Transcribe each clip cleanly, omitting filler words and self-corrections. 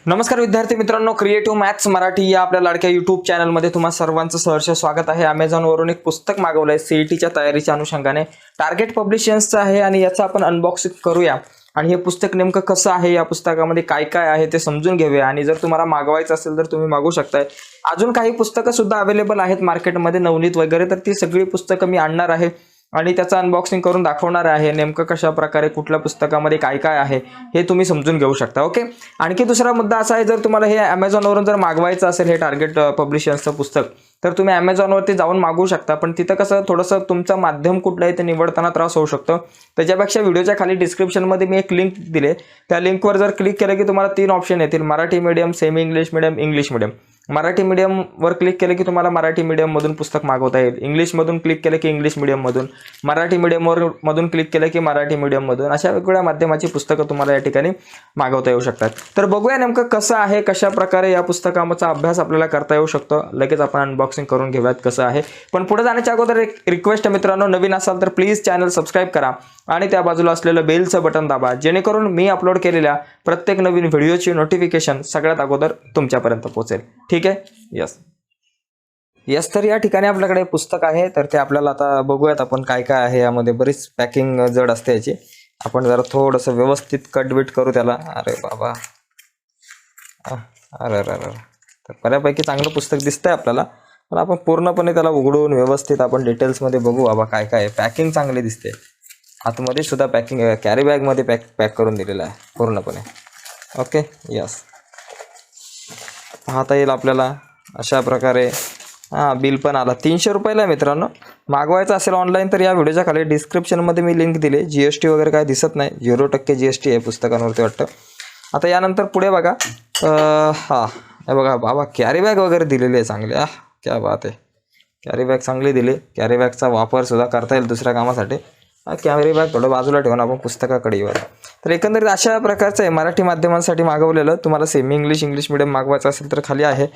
नमस्कार विद्यार्थी मित्रांनो, क्रिएटिव्ह मॅथ्स मराठी या आपल्या लाडक्या युट्यूब चॅनलमध्ये तुम्हा सर्वांचं सहर्ष स्वागत आहे. अमेझॉनवरून एक पुस्तक मागवलंय सीईटीच्या तयारीच्या अनुषंगाने. टार्गेट पब्लिशर्सचं आहे आणि याचं आपण अनबॉक्सिंग करूया आणि हे पुस्तक नेमकं कसं आहे, या पुस्तकामध्ये काय काय आहे ते समजून घेऊया. आणि जर तुम्हाला मागवायचं असेल तर तुम्ही मागवू शकताय. अजून काही पुस्तकं सुद्धा अवेलेबल आहेत मार्केटमध्ये, नवनीत वगैरे, तर ती सगळी पुस्तकं मी आणणार आहे आणि त्याचं अनबॉक्सिंग करून दाखवणार आहे. नेमकं कशा प्रकारे कुठल्या पुस्तकामध्ये काय काय आहे हे तुम्ही समजून घेऊ शकता. ओके. आणखी दुसरा मुद्दा असा आहे, जर तुम्हाला हे अमेझॉनवरून जर मागवायचं असेल हे टार्गेट पब्लिशर्सचं पुस्तक, तर तुम्ही अमेझॉनवरती जाऊन मागवू शकता. पण तिथं कसं थोडंसं तुमचं माध्यम कुठलं आहे ते निवडताना त्रास होऊ शकतो. त्याच्यापेक्षा व्हिडिओच्या खाली डिस्क्रिप्शनमध्ये मी एक लिंक दिले, त्या लिंकवर जर क्लिक केलं की तुम्हाला 3 ऑप्शन येतील: Marathi medium, semi English medium, English medium. Marathi मीडियमवर क्लिक केलं की तुम्हाला मराठी मीडियममधून पुस्तक मागवता येईल. इंग्लिशमधून क्लिक केलं की इंग्लिश मीडियममधून, मराठी मीडियममधून क्लिक केलं की मराठी मीडियममधून, अशा वेगवेगळ्या माध्यमाची पुस्तकं तुम्हाला या ठिकाणी मागवता येऊ शकतात. तर बघूया नेमकं कसं आहे, कशा प्रकारे या पुस्तकाचा अभ्यास आपल्याला करता येऊ शकतो. लगेच आपण अनबॉक्सिंग करून घेऊयात कसं आहे. पण पुढे जाण्याच्या अगोदर एक रिक्वेस्ट आहे मित्रांनो, नवीन असाल तर प्लीज चॅनल सबस्क्राईब करा आणि त्या बाजूला असलेलं बेलचं बटन दाबा, जेणेकरून मी अपलोड केलेल्या प्रत्येक नवीन व्हिडिओची नोटिफिकेशन सगळ्यात अगोदर तुमच्यापर्यंत पोहोचेल. ठीक आहे. यस, तर या ठिकाणी आपल्याकडे पुस्तक आहे, तर ते आपल्याला आता बघूयात आपण काय काय आहे यामध्ये. बरीच पॅकिंग जड असते याची. आपण जरा थोडंसं व्यवस्थित कटबिट करू त्याला. अरे बाबा, अरे अरे अरे, तर बऱ्यापैकी चांगलं पुस्तक दिसतंय आपल्याला, पण आपण पूर्णपणे त्याला उघडून व्यवस्थित आपण डिटेल्समध्ये बघू बाबा काय काय आहे. पॅकिंग चांगली दिसते. आतमध्ये सुद्धा पॅकिंग कॅरी बॅगमध्ये पॅक करून दिलेलं आहे पूर्णपणे. ओके. यस, पाहता येईल आपल्याला अशा प्रकारे. बिल पण आला 300 रुपयाला आहे मित्रांनो. मागवायचं असेल ऑनलाईन तर या व्हिडिओच्या खाली डिस्क्रिप्शनमध्ये मी लिंक दिले. GST वगैरे काय दिसत नाही, 0% GST आहे पुस्तकांवरती वाटतं. आता यानंतर पुढे बघा, हे बघा बाबा, कॅरी बॅग वगैरे दिलेली आहे चांगली. क्या बात आहे, कॅरी बॅग चांगली दिली. कॅरी बॅगचा वापर सुद्धा करता येईल दुसऱ्या कामासाठी. कॅरी बॅग थोडं बाजूला ठेवून आपण पुस्तकाकडे येऊ. तर एकंदरीत अशा प्रकारचं आहे. मराठी माध्यमांसाठी मागवलेलं. तुम्हाला सेमी इंग्लिश, इंग्लिश मिडियम मागवायचं असेल तर खाली आहे.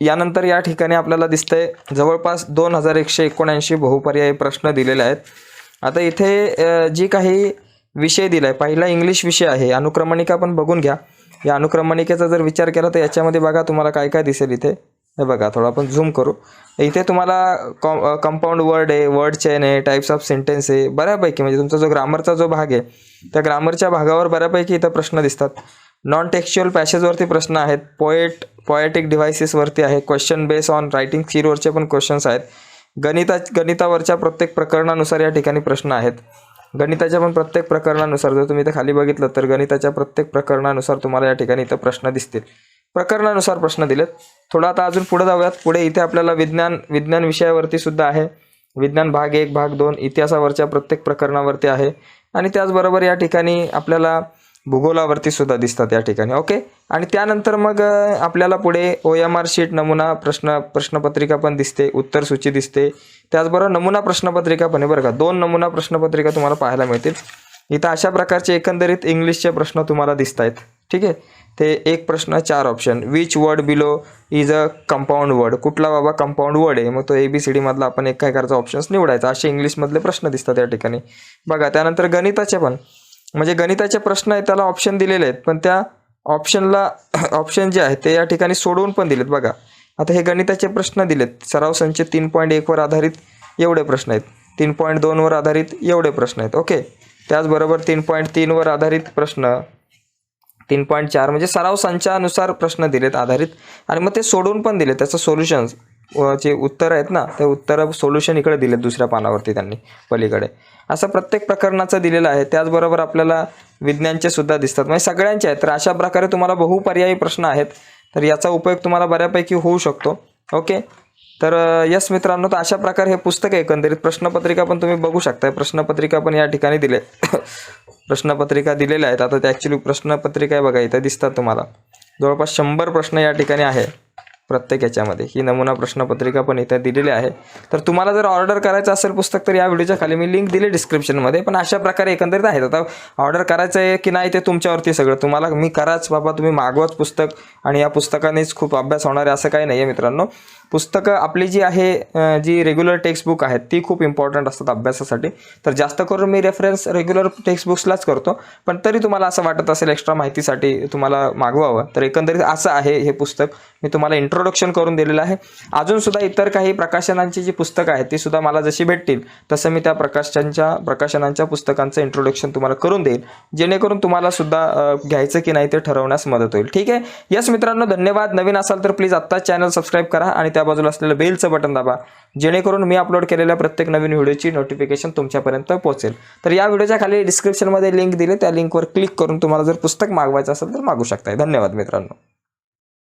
यानंतर या ठिकाणी आपल्याला दिसतंय जवळपास 2179 बहुपर्यायी प्रश्न दिलेले आहेत. आता इथे जी काही विषय दिला आहे, पहिला इंग्लिश विषय आहे. अनुक्रमणिका पण बघून घ्या. या अनुक्रमणिकेचा जर विचार केला तर याच्यामध्ये बघा तुम्हाला काय काय दिसेल इथे. हे बघा, थोडं आपण झूम करू. इथे तुम्हाला कंपाऊंड वर्ड आहे, वर्ड चेन आहे, टाईप्स ऑफ सेंटेन्स आहे. बऱ्यापैकी म्हणजे तुमचा जो ग्रामरचा जो भाग आहे त्या ग्रामरच्या भागावर बऱ्यापैकी इथं प्रश्न दिसतात. नॉन टेक्स्च्युअल पॅसेजवरती प्रश्न आहेत. पोएटिक डिव्हाइसेसवरती आहे. क्वेश्चन बेस ऑन रायटिंग स्किलवरचे पण क्वेश्चन्स आहेत. गणितावरच्या प्रत्येक प्रकरणानुसार या ठिकाणी प्रश्न आहेत. गणिताच्या पण प्रत्येक प्रकरणानुसार जर तुम्ही इथं खाली बघितलं तर गणिताच्या प्रत्येक प्रकरणानुसार तुम्हाला या ठिकाणी इथं प्रश्न दिसतील. प्रकरणानुसार प्रश्न दिलेत. थोडं आता अजून पुढे जाऊयात. पुढे इथे आपल्याला विज्ञान विषयावरती सुद्धा आहे. विज्ञान भाग 1, भाग 2 इतिहासावरच्या प्रत्येक प्रकरणावरती आहे. आणि त्याचबरोबर या ठिकाणी आपल्याला भूगोलावरती सुद्धा दिसतात या ठिकाणी. ओके. आणि त्यानंतर मग आपल्याला पुढे OMR शीट, नमुना प्रश्नपत्रिका पण दिसते, उत्तर सूची दिसते. त्याचबरोबर नमुना प्रश्नपत्रिका पण आहे बरं का. 2 नमुना प्रश्नपत्रिका तुम्हाला पाहायला मिळतील. इथं अशा प्रकारचे एकंदरीत इंग्लिशचे प्रश्न तुम्हाला दिसत आहेत. ठीक आहे. ते एक प्रश्न 4 option. Which word below is a compound word. कुठला बाबा कंपाऊंड वर्ड आहे, मग तो ABCD मधला आपण एक काय करायचा ऑप्शन्स निवडायचा. असे इंग्लिशमधले प्रश्न दिसतात या ठिकाणी बघा. त्यानंतर गणिताचे पण, म्हणजे गणिताचे प्रश्न आहेत त्याला ऑप्शन दिलेले आहेत, पण त्या ऑप्शन जे आहेत ते या ठिकाणी सोडवून पण दिलेत बघा. आता हे गणिताचे प्रश्न दिलेत. सराव संच 3.1 वर आधारित एवढे प्रश्न आहेत. 3.2 वर आधारित एवढे प्रश्न आहेत. ओके. त्याचबरोबर 3.3 वर आधारित प्रश्न, 3.4 म्हणजे सराव संचानुसार प्रश्न दिलेत आधारित, आणि मग ते सोडून पण दिले. त्याचं सोल्युशन्स जे उत्तर आहेत ना, ते उत्तर सोल्युशन इकडे दिलेत दुसऱ्या पानावरती त्यांनी पलीकडे. असं प्रत्येक प्रकरणाचं दिलेलं आहे. त्याचबरोबर आपल्याला विज्ञानचे सुद्धा दिसतात, म्हणजे सगळ्यांचे आहेत. तर अशा प्रकारे तुम्हाला बहुपर्यायी प्रश्न आहेत. तर याचा उपयोग तुम्हाला बऱ्यापैकी होऊ शकतो. ओके. तर यस मित्रांनो, तर अशा प्रकारे हे पुस्तक आहे. एकंदरीत प्रश्नपत्रिका पण तुम्ही बघू शकताय. प्रश्नपत्रिका पण या ठिकाणी दिले प्रश्नपत्रिका दिलेल्या आहेत. आता ते ॲक्च्युली प्रश्नपत्रिका आहे बघा, इथं दिसतात तुम्हाला. जवळपास 100 प्रश्न या ठिकाणी आहे प्रत्येक याच्यामध्ये. ही नमुना प्रश्नपत्रिका पण इथे दिलेली आहे. तर तुम्हाला जर ऑर्डर करायचं असेल पुस्तक तर या व्हिडिओच्या खाली मी लिंक दिली डिस्क्रिप्शनमध्ये. पण अशा प्रकारे एकंदरीत आहेत. आता ऑर्डर करायचं आहे की नाही ते तुमच्यावरती सगळं. तुम्हाला मी कराच बाबा, तुम्ही मागवाच पुस्तक आणि या पुस्तकानेच खूप अभ्यास होणार आहे असं काही नाही आहे मित्रांनो. पुस्तकं आपली जी आहे जी रेग्युलर टेक्स्टबुक आहेत ती खूप इम्पॉर्टंट असतात अभ्यासासाठी. तर जास्त करून मी रेफरन्स रेग्युलर टेक्स्टबुक्सलाच करतो. पण तरी तुम्हाला असं वाटत असेल एक्स्ट्रा माहितीसाठी तुम्हाला मागवावं, तर एकंदरीत असं आहे हे पुस्तक. मी तुम्हाला इंट्रोडक्शन करून दिलेलं आहे. अजूनसुद्धा इतर काही प्रकाशनांची जी पुस्तकं आहेत ती सुद्धा मला जशी भेटतील तसं मी त्या प्रकाशनांच्या पुस्तकांचं इंट्रोडक्शन तुम्हाला करून देईल, जेणेकरून तुम्हाला सुद्धा घ्यायचं की नाही ते ठरवण्यास मदत होईल. ठीक आहे. यस मित्रांनो, धन्यवाद. नवीन असाल तर प्लीज आत्ताच चॅनल सबस्क्राईब करा आणि त्या बाजूला असलेलं बेलचं बटन दाबा, जेणेकरून मी अपलोड केलेल्या प्रत्येक नवीन व्हिडिओची नोटिफिकेशन तुमच्यापर्यंत पोहोचेल. तर या व्हिडिओच्या खाली डिस्क्रिप्शनमध्ये लिंक दिले, त्या लिंकवर क्लिक करून तुम्हाला जर पुस्तक मागवायचं असेल तर मागू शकताय. धन्यवाद मित्रांनो.